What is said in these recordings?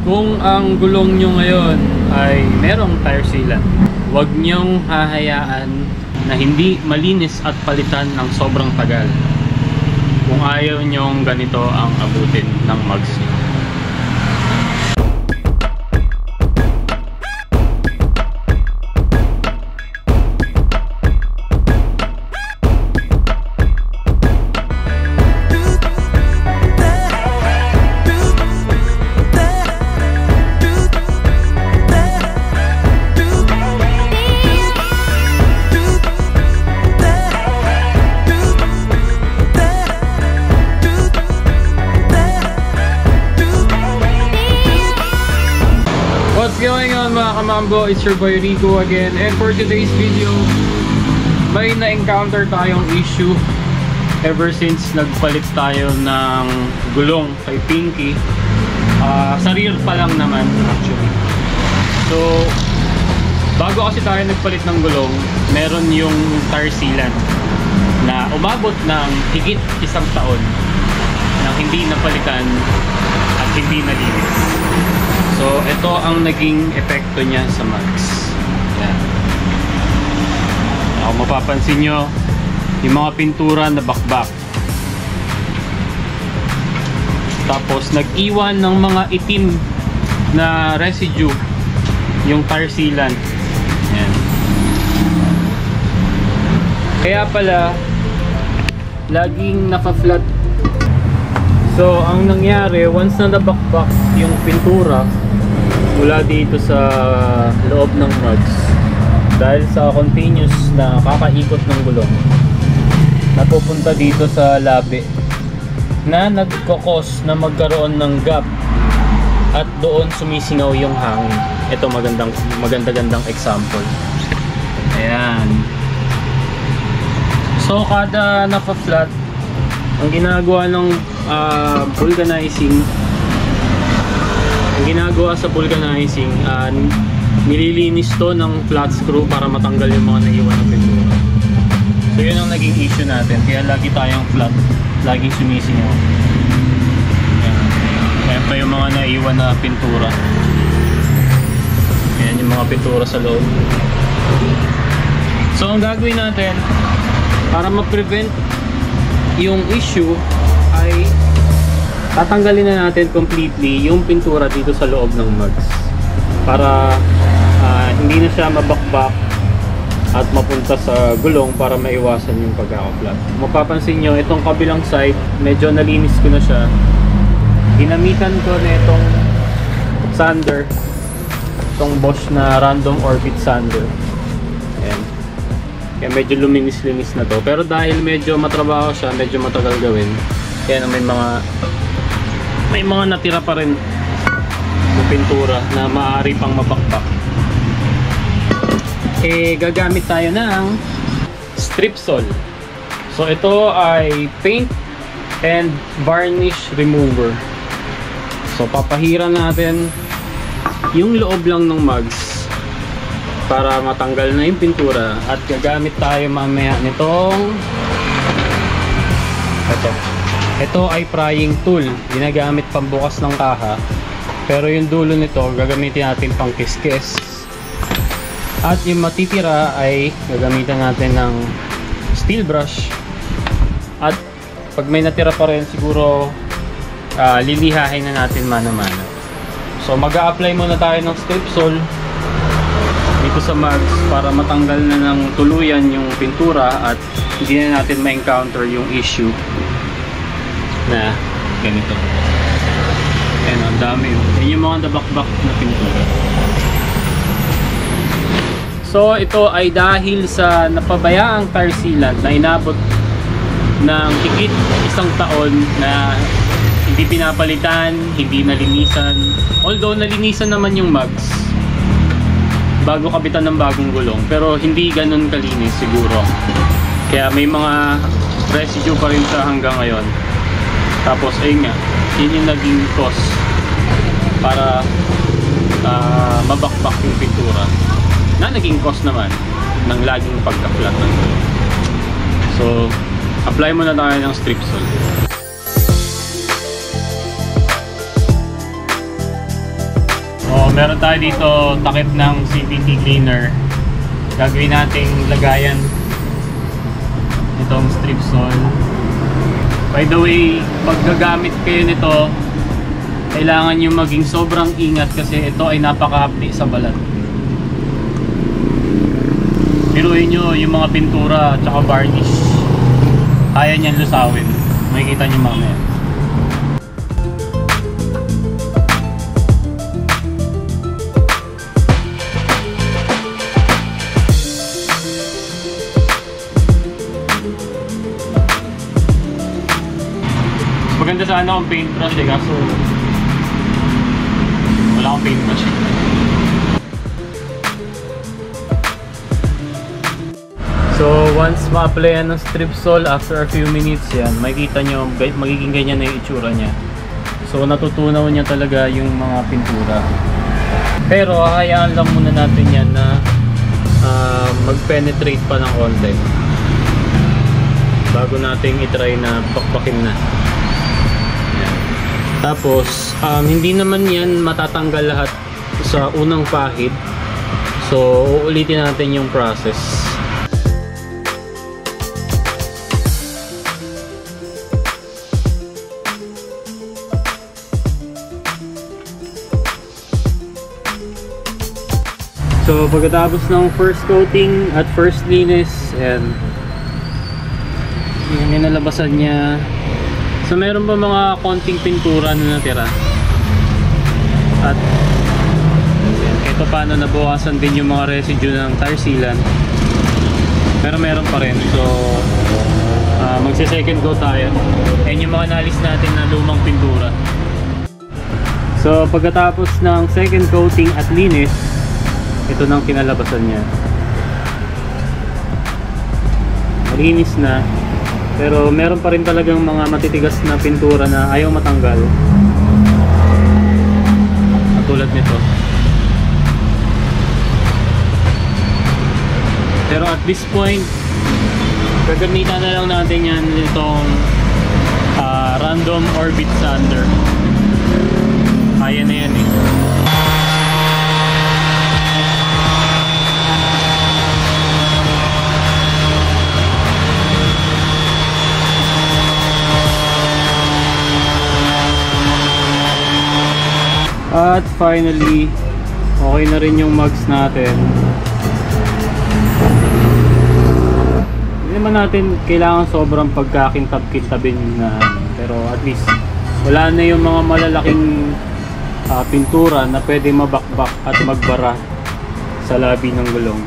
Kung ang gulong nyo ngayon ay merong tire sealant, huwag nyong hahayaan na hindi malinis at palitan ng sobrang tagal kung ayaw nyong ganito ang abutin ng mugs nyo. What's going on mga kamambo? It's your boy Rico again, and for today's video may na-encounter tayong issue ever since nagpalit tayo ng gulong kay Pinky. Sa rear pa lang naman actually. So bago kasi tayo nagpalit ng gulong, meron yung tire sealant na umabot ng higit 1 taon nang hindi napalitan at hindi nalinis. So, ito ang naging epekto niya sa mugs. Yan. Kung mapapansin nyo, yung mga pintura na bakbak. Tapos, nag-iwan ng mga itim na residue yung tire sealant. Yan. Kaya pala, laging naka-flat. So, ang nangyari, once na nabakbak yung pintura mula dito sa loob ng mugs, dahil sa continuous na kakaikot ng gulong, napupunta dito sa labi na nagkokos na magkaroon ng gap at doon sumisingaw yung hangin. Ito magandang example. Ayan. So kada naka-flat, ang ginagawa ng vulcanizing, nililinis to ng flat screw para matanggal yung mga naiwan ng pintura. So yun ang naging issue natin, kaya lagi tayong flat, laging sumisingaw. Ayan pa yung mga naiwan na pintura. Ayan yung mga pintura sa loob. So ang gagawin natin para ma-prevent yung issue ay tatanggalin na natin completely yung pintura dito sa loob ng mugs para hindi na siya mabakbak at mapunta sa gulong para maiwasan yung pagkaka-flat. Mapapansin nyo, itong kabilang side medyo nalinis ko na siya. Ginamitan ko na itong sander, itong Bosch na random orbit sander. Ayan. Kaya medyo luminis-linis na to, pero dahil medyo matrabaho siya, medyo matagal gawin, kaya may mga natira pa rin ng pintura na maaari pang mabakbak. Gagamit tayo ng Strip-Sol. So ito ay paint and varnish remover. So papahiran natin yung loob lang ng mugs para matanggal na yung pintura, at gagamit tayo mamaya nitong ito ay prying tool, ginagamit pambukas ng kaha, pero yung dulo nito gagamitin natin pang kiskis, at yung matitira ay gagamitan natin ng steel brush, at pag may natira pa rin siguro lilihahin na natin mano-mano. So mag-a-apply muna tayo ng Strip-Sol dito sa mugs para matanggal na ng tuluyan yung pintura at hindi na natin ma-encounter yung issue na ganito. Ayan, ang dami yun. Yan yung mga nabakbak na pintura. So ito ay dahil sa napabayaang tire sealant na inabot ng higit 1 taon na hindi pinapalitan, hindi nalinisan. Although nalinisan naman yung mugs bago kabitan ng bagong gulong, pero hindi ganun kalinis siguro. Kaya may mga residue pa rin siya hanggang ngayon. Tapos ayun nga, yun yung naging cause para mabakbak yung pintura, na naging cause naman ng laging pagka-flat ng gulong. So apply muna tayo ng Strip-Sol. meron tayo dito takip ng CVT cleaner. Gagawin nating lagayan itong Strip-Sol. By the way, pag gagamit kayo nito, kailangan nyo maging sobrang ingat kasi ito ay napakahapdi sa balat. Biruin nyo yung mga pintura at saka varnish, kaya nyan lusawin. Makikita nyo mamaya. Maganda sana akong paintbrush eh, kaso wala akong paintbrush. So once ma-applyan ng Strip-Sol, after a few minutes yan, makikita nyo magiging ganyan na yung itsura niya. So natutunaw niya talaga yung mga pintura. Pero hayaan lang muna natin yan na mag-penetrate pa ng konti bago natin itry na bakbakin na. Tapos, hindi naman yan matatanggal lahat sa unang pahid. So, uulitin natin yung process. So, pagkatapos ng first coating at first linis, and yung nalabasan niya. So meron pa mga konting pintura na natira. At ito paano nabawasan din yung mga residue ng tire sealant. Pero meron pa rin. So magse-second coat tayo. Ayan yung mga nalis natin na lumang pintura. So pagkatapos ng second coating at linis, ito nang kinalabasan niya. Malinis na. Pero meron pa rin talagang mga matitigas na pintura na ayaw matanggal. Katulad nito. Pero at this point, gagamitan na lang natin yan itong random orbit sander. Kaya na yan eh. At finally, okay na rin yung mugs natin. Hindi naman natin kailangan sobrang pagkakintab-kintabin na, pero at least wala na yung mga malalaking pintura na pwede mabakbak at magbara sa labi ng gulong.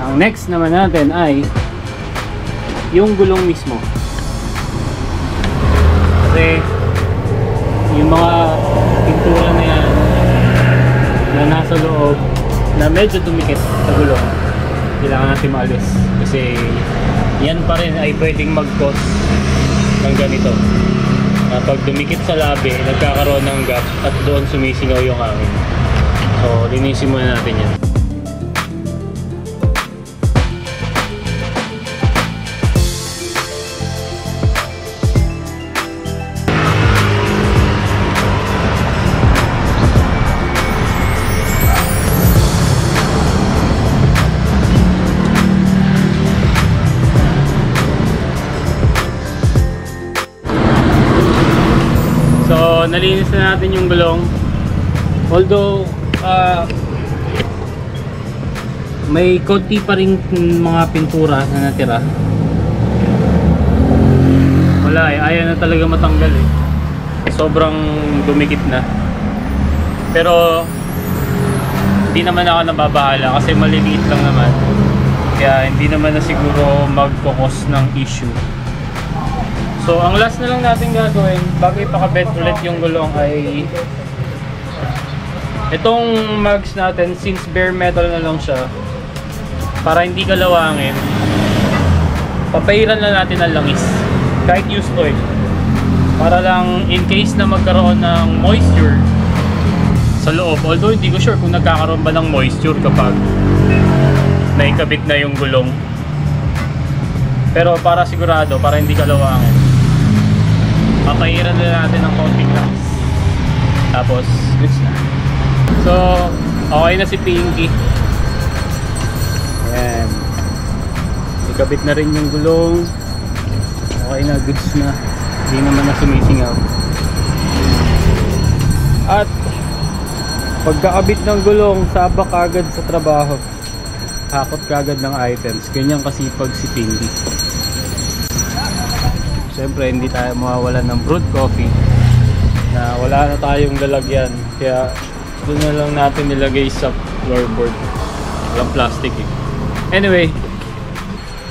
Ang next naman natin ay yung gulong mismo. Kasi yung mga pintura na yan na nasa loob na medyo dumikit sa gulong, kailangan natin maalis kasi yan pa rin ay pwedeng mag-cause ng ganito. Pag dumikit sa labi, nagkakaroon ng gap at doon sumisingaw yung hangin. So linisin muna natin yan. So, nalinis na natin yung gulong. Although, may konti pa rin mga pintura na natira. Wala eh, ayaw na talaga matanggal eh. Sobrang dumikit na. Pero, hindi naman ako nababahala kasi maliliit lang naman. Kaya, hindi naman na siguro magkukos ng issue. So, ang last na lang natin gagawin bago ipakabit ulit yung gulong ay itong mugs natin, since bare metal na lang siya, para hindi kalawangin, papairan na natin ang langis kahit used oil, para lang in case na magkaroon ng moisture sa loob. Although hindi ko sure kung nagkakaroon ba ng moisture kapag naikabit na yung gulong, pero para sigurado, para hindi kalawangin, papahiran na natin ng konting langis. Tapos, goods na. So, okay na si Pinky. Ayan. Ikabit na rin yung gulong. Okay na, goods na. Hindi naman na sumisingaw. At pagkakabit ng gulong, sabak agad sa trabaho. Hakot kagad ng items. Ganyan kasipag si Pinky. Siyempre, hindi tayo mawawalan ng brewed coffee na wala na tayong lalagyan. Kaya doon na lang natin nilagay sa floorboard. Walang plastic eh. Anyway,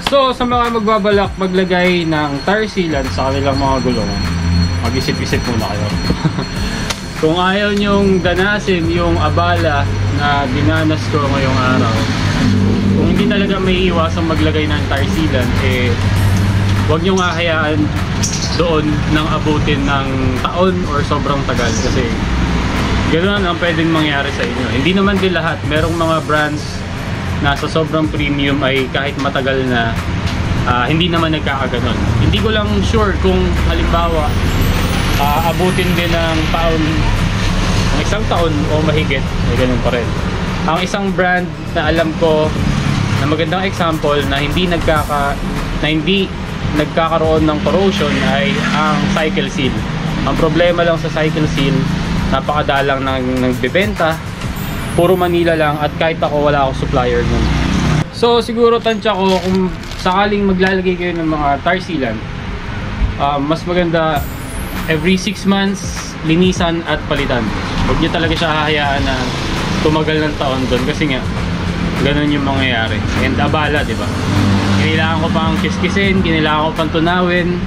so sa mga magbabalak maglagay ng tire sealant sa kanilang mga gulong, mag-isip-isip muna kayo. Kung ayaw nyong danasin yung abala na dinanas ko ngayong araw, kung hindi talaga may iwasang maglagay ng tire sealant, eh huwag nyong hahayaan doon nang abutin ng taon or sobrang tagal, kasi ganoon ang pwedeng mangyari sa inyo. Hindi naman din lahat. Merong mga brands na sa sobrang premium ay kahit matagal na hindi naman nagkakaganon. Hindi ko lang sure kung halimbawa abutin din ng taon, ng isang taon o mahigit, ay ganun pa rin. Ang isang brand na alam ko na magandang example na hindi nagkakaroon ng corrosion ay ang Cycle Seal. Ang problema lang sa Cycle Seal, napakadalang nagbebenta, puro Manila lang, at kahit ako wala akong supplier nun. So siguro tansya ko, kung sakaling maglalagay kayo ng mga tire sealant, mas maganda every 6 months linisan at palitan. Huwag nyo talaga siya hahayaan na tumagal ng taon doon, kasi nga ganun yung mangyayari. And abala, di ba? Kailangan ko pang kiskisin, kailangan ko pang tunawin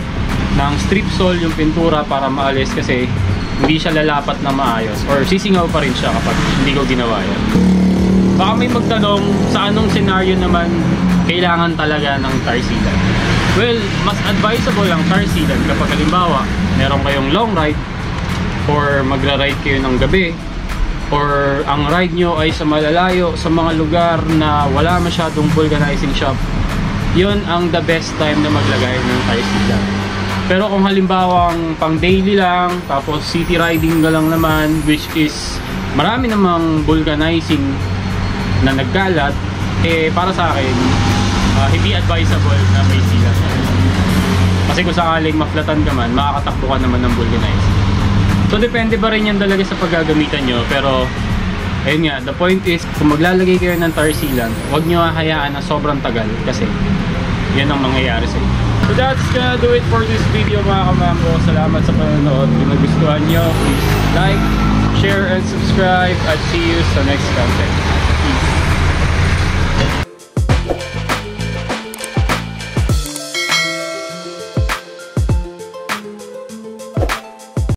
ng strip sole yung pintura para maalis, kasi hindi siya lalapat na maayos or sisingaw pa rin siya kapag hindi ko ginawa yan. Baka may magtanong sa anong scenario naman kailangan talaga ng tire sealant. Well, mas advisable ang tire sealant kapag halimbawa meron kayong long ride or magra-ride kayo ng gabi, or ang ride nyo ay sa malalayo, sa mga lugar na wala masyadong vulcanizing shop. Yun ang the best time na maglagay ng tire sealant. Pero kung halimbawa pang daily lang, tapos city riding ka lang naman, which is marami namang vulcanizing na nagkalat, eh para sa akin hindi advisable na may sealant. Kasi kung sakaling maflatan ka man, makakatakbo ka naman ng vulcanizing. So depende pa rin yan talaga sa paggagamitan nyo. Pero ayun nga, the point is, kung maglalagay kayo ng tire sealant, huwag nyo hahayaan na sobrang tagal, kasi yan ang mangyayari sa inyo. So that's gonna do it for this video mga kamambo. Salamat sa panonood. Kung nagustuhan nyo, please like, share, and subscribe. At see you sa next content.